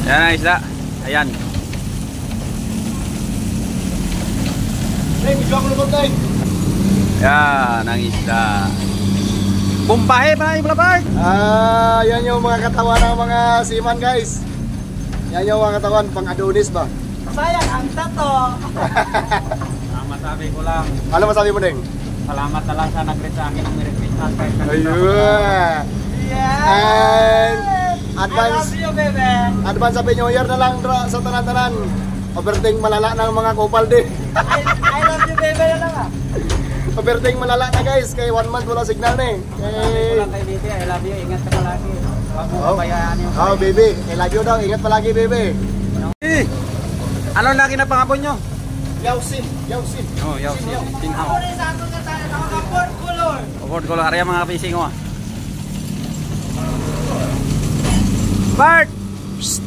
Yan ang isda. Ayan. Yan ang isda. Bumbahe ba yung Blabart? Yan yung mga katawan ng mga seaman guys. Yan yung mga katawan pang Adonis ba? Sayang ang tato. Masabi ko lang. Ano masabi mo Deng? Salamat na lang sa nag-reach sa akin ng Merry Christmas. Ayun. And advance, I love you, baby. advance Happy New Year na lang sa tanan-tanan. Overting malala ng mga kupal din. I love you, baby na lang ah. Overting malala na guys, kay 1 month wala signal na eh. Kay baby, I love you. Ingat ka palagi. Huwag mo kabayaan yung baby, I love you daw. Ingat palagi baby. Ano lagi na pangapon nyo? Yausin, yausin. Oh, yausin. Tinhaw. Ako rin sa ato na tayo, nakaka-port color. Port color, hari mga fishing mo. Bart! Psst!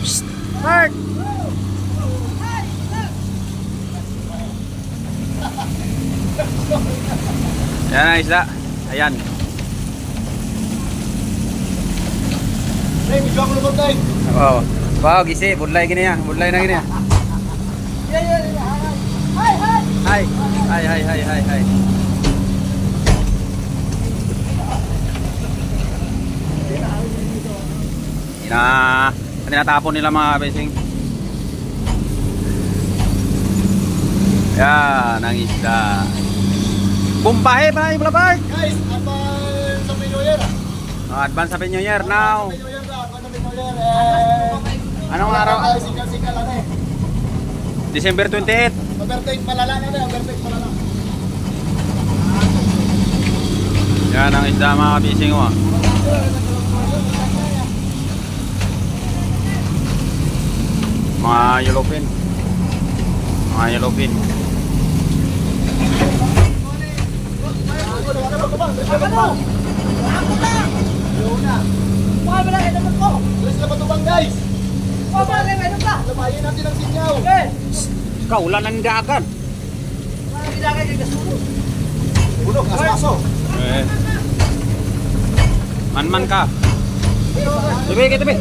Psst! Bart! Yan ang isda. Ayan. Hey, medyo ako lubog tayo. Oo. Wow, gisi. Budlay gini ya. Budlay na gini ya. Hai. Hai. Na, tinatapon nila mga fishing. Yan ang isda. Bumbahe ba yung Blabart? Guys, advance Happy New Year. Advance Happy New Year now. Happy New Year na, advance Happy New Year. Anong araw? Sigal-sigal na eh. December 28. Overtake malala na eh, overtake malala. Yan ang isda mga fishing mo. Mga yellowfin. Mga yellowfin. Guys, Labayin natin ang sinyaw. Kaulan ng dagat. Bulok, aso-aso. Man ka. Tabi.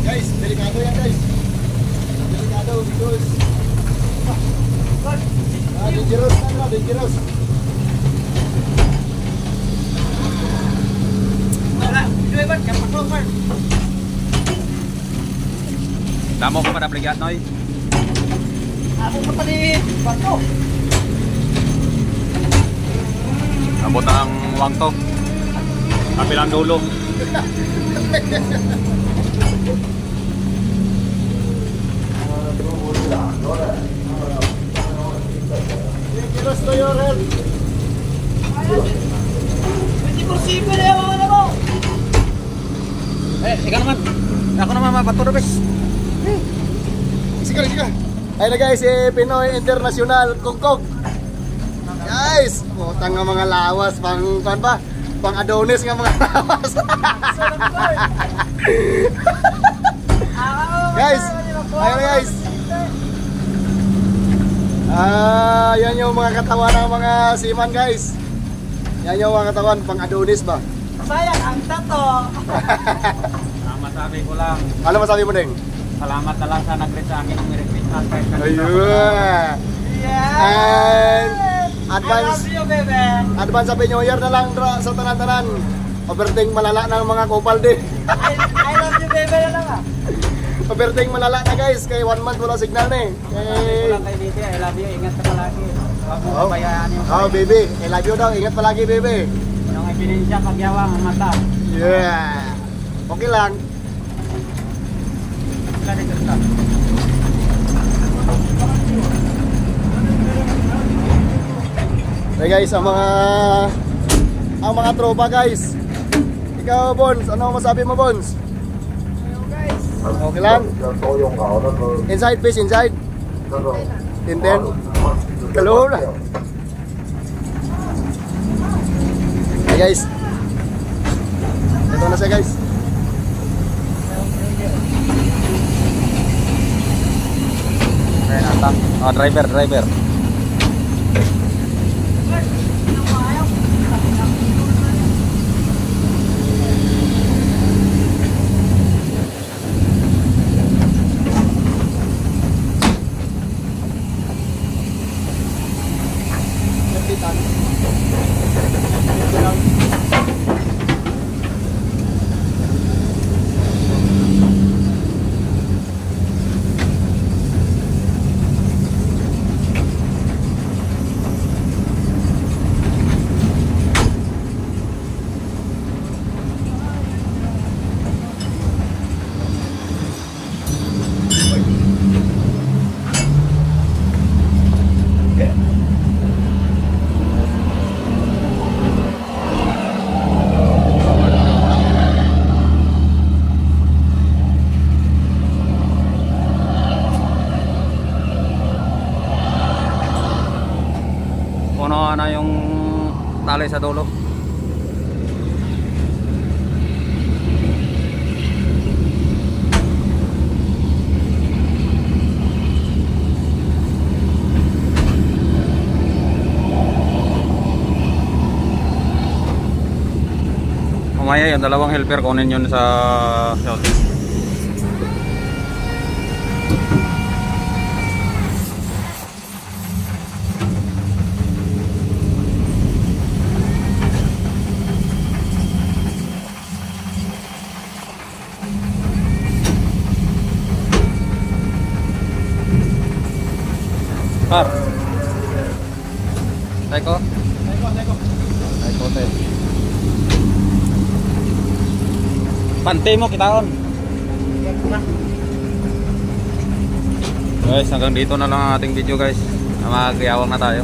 Guys, delikado yan guys. Delikado because dangerous na, dangerous. Damo ko pada pligat noy. Ako pa palit. Bato. Abot ang wang to. Kapilang dulo. Dangerous to your health. Hindi posible yung ano mo. Ikaw naman. Ako naman mapaturo bes. Sige. Ayun na guys, Pinoy International Kongkong. Guys, butang nga mga lawas pang pang Adonis nga mga lawas. Guys, ayun na guys. Yan yung mga katawan ng mga seaman guys. Yan yung mga katawan pang Adonis ba? Sayang ang tato. Masabi ko lang. Ano masabi mo Deng? Salamat na lang sa nag-reach sa akin ng Merry Christmas. Ayun. And advance, I love you, baby. advance Happy New Year na lang sa tanan-tanan. Overting malala ng mga kupal din. I love you, baby na lang ah. Overting malala na guys, kay 1 month wala signal na eh. Kay baby, I love you. Ingat ka palagi. Huwag mo kabayaan yung Baby, I love you daw. Ingat palagi baby. yung ebidensya pagyawang ang mata. Yeah. Okay lang. Okay guys, ang mga tropa guys. Ikaw Bons, ano masabi mo Bons? Okay lang. Inside fish, inside. Tinten. Kaluho na. Okay guys. Ito na siya guys. Driver. tali sa dulo. Mamaya yung dalawang helper kunin yun sa shot. Par. Teko. Teko. Pante mo kitaon. Guys, hanggang dito na lang ang ating video guys. Magyawang na tayo.